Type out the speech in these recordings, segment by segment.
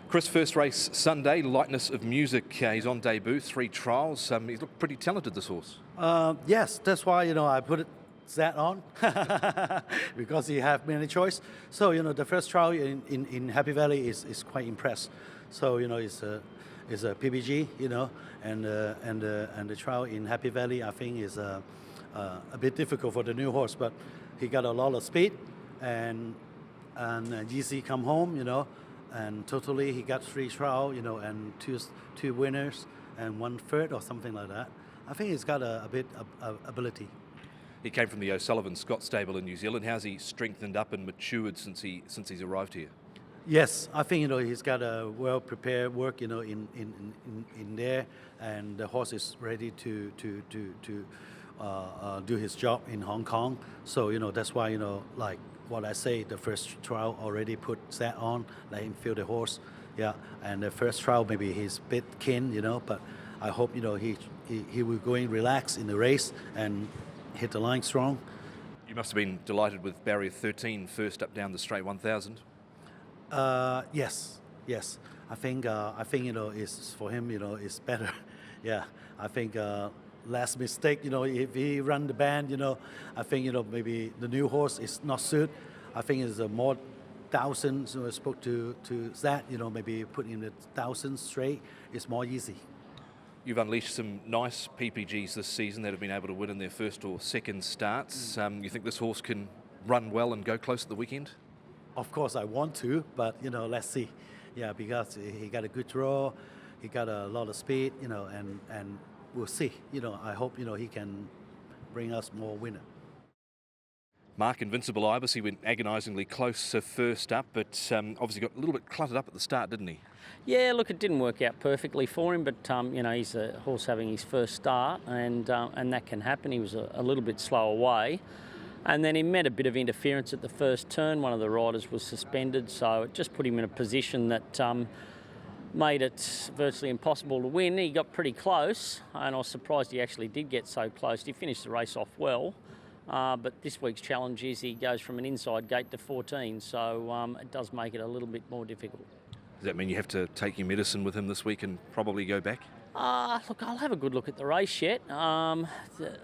Chris, first race Sunday, Lightness of Music. He's on debut, 3 trials. He's looked pretty talented, this horse. Yes, that's why, I put that on because he have many choice. So, the first trial in Happy Valley is quite impressed. So, it's a PBG, and the trial in Happy Valley, I think, is a bit difficult for the new horse, but he got a lot of speed, and easy come home, and totally he got 3 trial, and two winners and 1 third or something like that. I think he's got a bit of ability. He came from the O'Sullivan Scott stable in New Zealand. How's he strengthened up and matured since he's arrived here? Yes, I think he's got a well prepared work in there, and the horse is ready to do his job in Hong Kong. So that's why like what I say, the first trial already put that on, let him feel the horse, and the first trial maybe he's a bit keen, but I hope he will go in relax in the race and hit the line strong. You must have been delighted with barrier 13, first up down the straight 1,000. Yes. I think is for him. Is better. Yeah, I think less mistake. If he run the band, I think maybe the new horse is not suit. I think it's a more 1,000. So I spoke to that. Maybe put in the 1,000 straight is more easy. You've unleashed some nice PPGs this season that have been able to win in their first or second starts. You think this horse can run well and go close at the weekend? Of course, I want to, but let's see. Yeah, because he got a good draw, he got a lot of speed, and we'll see. I hope he can bring us more winner. Mark, Invincible Ibis, he went agonisingly close first up, but obviously got a little bit cluttered up at the start, didn't he? Yeah, look, it didn't work out perfectly for him, but he's a horse having his first start, and that can happen. He was a little bit slow away. And then he met a bit of interference at the first turn. One of the riders was suspended, so it just put him in a position that made it virtually impossible to win. He got pretty close, and I was surprised he actually did get so close. He finished the race off well, but this week's challenge is he goes from an inside gate to 14, so it does make it a little bit more difficult. Does that mean you have to take your medicine with him this week and probably go back? Look, I'll have a good look at the race yet. A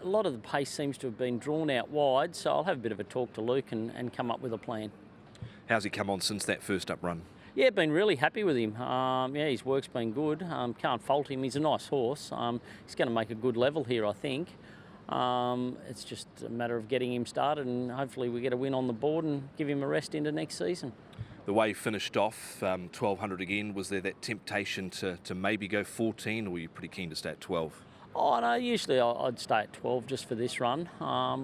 lot of the pace seems to have been drawn out wide, so I'll have a bit of a talk to Luke and come up with a plan. How's he come on since that first up run? Yeah, been really happy with him. His work's been good. Can't fault him. He's a nice horse. He's going to make a good level here, I think. It's just a matter of getting him started, and hopefully we get a win on the board and give him a rest into next season. The way he finished off, 1,200 again, was there that temptation to maybe go 14, or were you pretty keen to stay at 12? Oh no, usually I'd stay at 12 just for this run.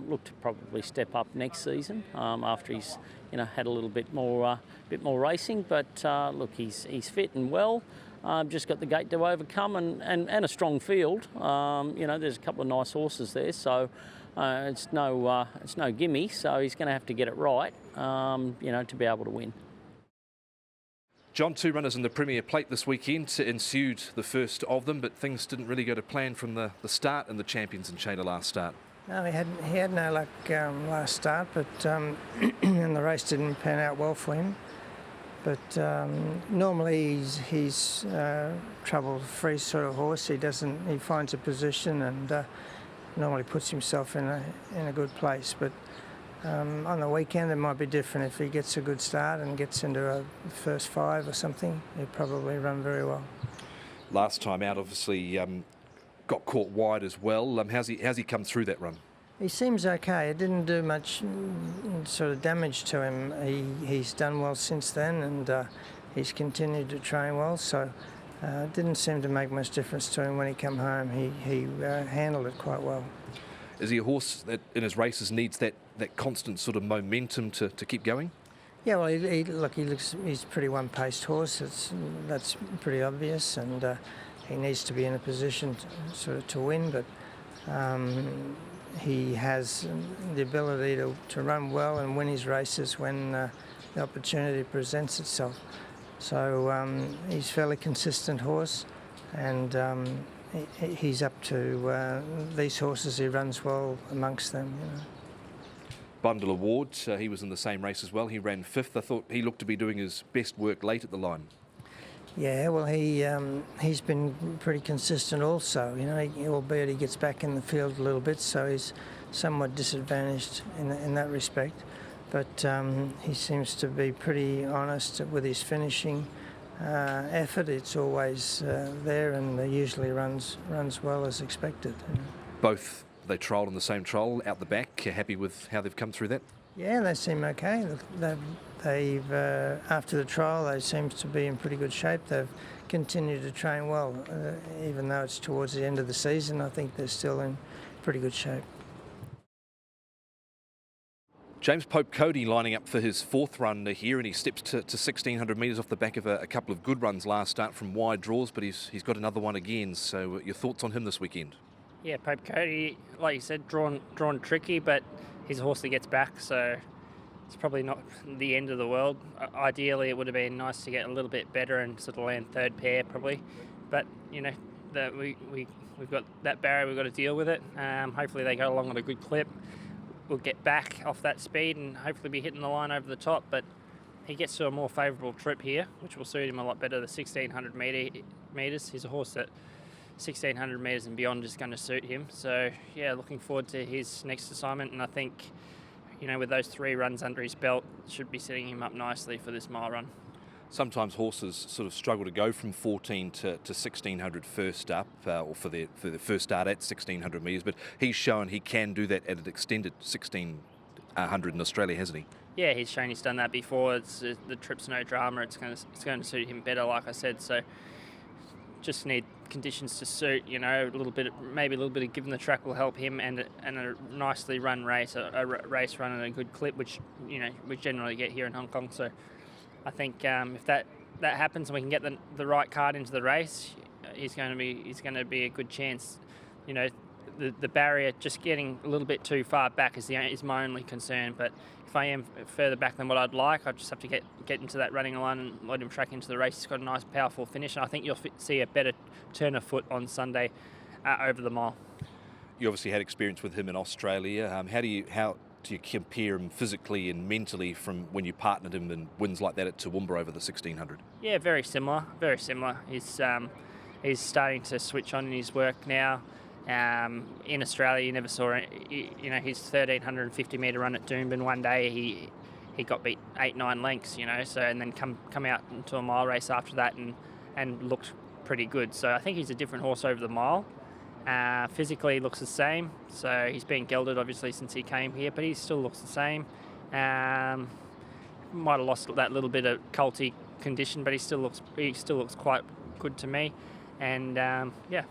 Look to probably step up next season after he's had a little bit more racing. But look, he's fit and well. Just got the gate to overcome and a strong field. There's a couple of nice horses there, so it's no gimme. So he's going to have to get it right, to be able to win. John, 2 runners in the Premier Plate this weekend. Ensued the first of them, but things didn't really go to plan from the start in the Champions and Chainer last start. No, he had no luck last start, but and the race didn't pan out well for him. But normally he's trouble-free sort of horse. He finds a position and normally puts himself in a good place. But on the weekend it might be different. If he gets a good start and gets into a first 5 or something, he'll probably run very well. Last time out, obviously, got caught wide as well. How's he come through that run? He seems okay. It didn't do much sort of damage to him. He's done well since then, and he's continued to train well. So it didn't seem to make much difference to him when he came home. He handled it quite well. Is he a horse that in his races needs that constant sort of momentum to keep going? Yeah, well, he's a pretty one-paced horse. That's pretty obvious, and he needs to be in a position to win. But he has the ability to run well and win his races when the opportunity presents itself. So he's a fairly consistent horse, and he's up to these horses. He runs well amongst them. Bundle Award, he was in the same race as well. He ran 5th. I thought he looked to be doing his best work late at the line. Yeah, well, he's been pretty consistent also. You know, albeit he gets back in the field a little bit, so he's somewhat disadvantaged in that respect. But he seems to be pretty honest with his finishing effort. It's always there, and usually runs well as expected. Both they trialled in the same trial out the back. Happy with how they've come through that? Yeah, they seem okay. They've after the trial, they seem to be in pretty good shape. They've continued to train well, even though it's towards the end of the season. I think they're still in pretty good shape. James Pope Cody lining up for his fourth run here, and he steps to 1,600 metres off the back of a couple of good runs last start from wide draws, but he's got another one again. So your thoughts on him this weekend? Yeah, Pope Cody, like you said, drawn tricky, but he's a horse that gets back, so it's probably not the end of the world. Ideally, it would have been nice to get a little bit better and sort of land third pair probably, but you know, we've got that barrier, we've got to deal with it. Hopefully they go along at a good clip. We'll get back off that speed and hopefully be hitting the line over the top, but he gets to a more favourable trip here, which will suit him a lot better, the 1,600 metres. He's a horse that 1,600 metres and beyond is going to suit him. So, yeah, looking forward to his next assignment, and I think, you know, with those 3 runs under his belt, should be setting him up nicely for this mile run. Sometimes horses sort of struggle to go from 14 to 1,600 first up, or for the first start at 1,600 metres, but he's shown he can do that at an extended 1,600 in Australia, hasn't he? Yeah, he's shown he's done that before. The trip's no drama. It's going to suit him better, like I said. So just need conditions to suit. You know, maybe a little bit of giving the track will help him, and a nicely run race, a race run and a good clip, which you know we generally get here in Hong Kong. So I think if that happens and we can get the right card into the race, he's going to be a good chance. You know, the barrier just getting a little bit too far back is my only concern. But if I am further back than what I'd like, I just have to get into that running line and let him track into the race. He's got a nice, powerful finish, and I think you'll see a better turn of foot on Sunday over the mile. You obviously had experience with him in Australia. How do you compare him physically and mentally from when you partnered him in wins like that at Toowoomba over the 1,600? Yeah, very similar. He's starting to switch on in his work now. In Australia, you never saw it. You know, his 1,350 metre run at Doomben one day, he got beat 8-9 lengths. You know, so and then come out into a mile race after that and looked pretty good. So I think he's a different horse over the mile. Physically he looks the same, so he's been gelded obviously since he came here, but he still looks the same. Might have lost that little bit of colty condition, but he still looks quite good to me. And yeah.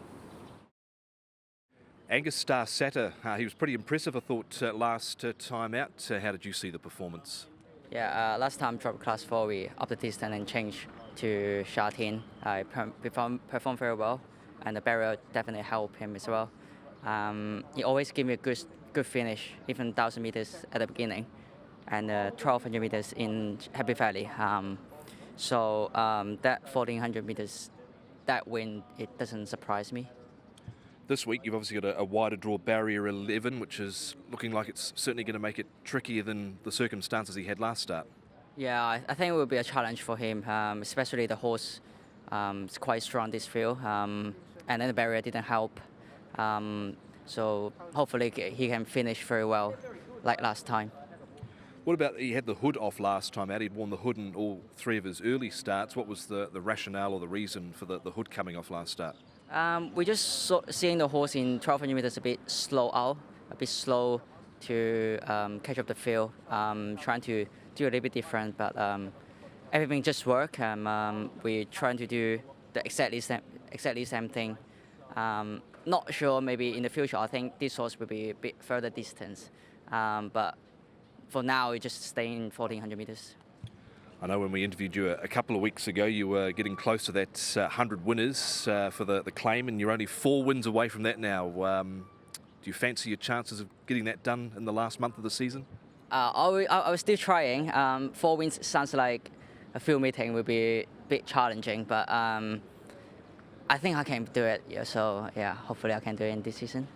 Angus star Satyr, he was pretty impressive, I thought, last time out. How did you see the performance? Yeah, last time dropped class 4, we up the distance and changed to Sha-Tin. I performed very well, and the barrier definitely helped him as well. He always gave me a good finish, even 1,000 meters at the beginning, and 1,200 meters in Happy Valley. That 1,400 meters, that win, it doesn't surprise me. This week you've obviously got a wider draw barrier 11, which is looking like it's certainly going to make it trickier than the circumstances he had last start. Yeah, I think it will be a challenge for him, especially the horse is quite strong this field, and then the barrier didn't help. So hopefully he can finish very well like last time. What about, he had the hood off last time out, he'd worn the hood in all 3 of his early starts. What was the rationale or the reason for the hood coming off last start? We just seeing the horse in 1,200 meters a bit slow to catch up the field, trying to do a little bit different, but everything just worked. We're trying to do the exactly same thing. Not sure, maybe in the future, I think this horse will be a bit further distance, but for now, we just stay in 1,400 meters. I know when we interviewed you a couple of weeks ago, you were getting close to that 100 winners for the claim, and you're only 4 wins away from that now. Do you fancy your chances of getting that done in the last month of the season? I was still trying. 4 wins sounds like a field meeting will be a bit challenging, but I think I can do it. Yeah, so yeah, hopefully I can do it in this season.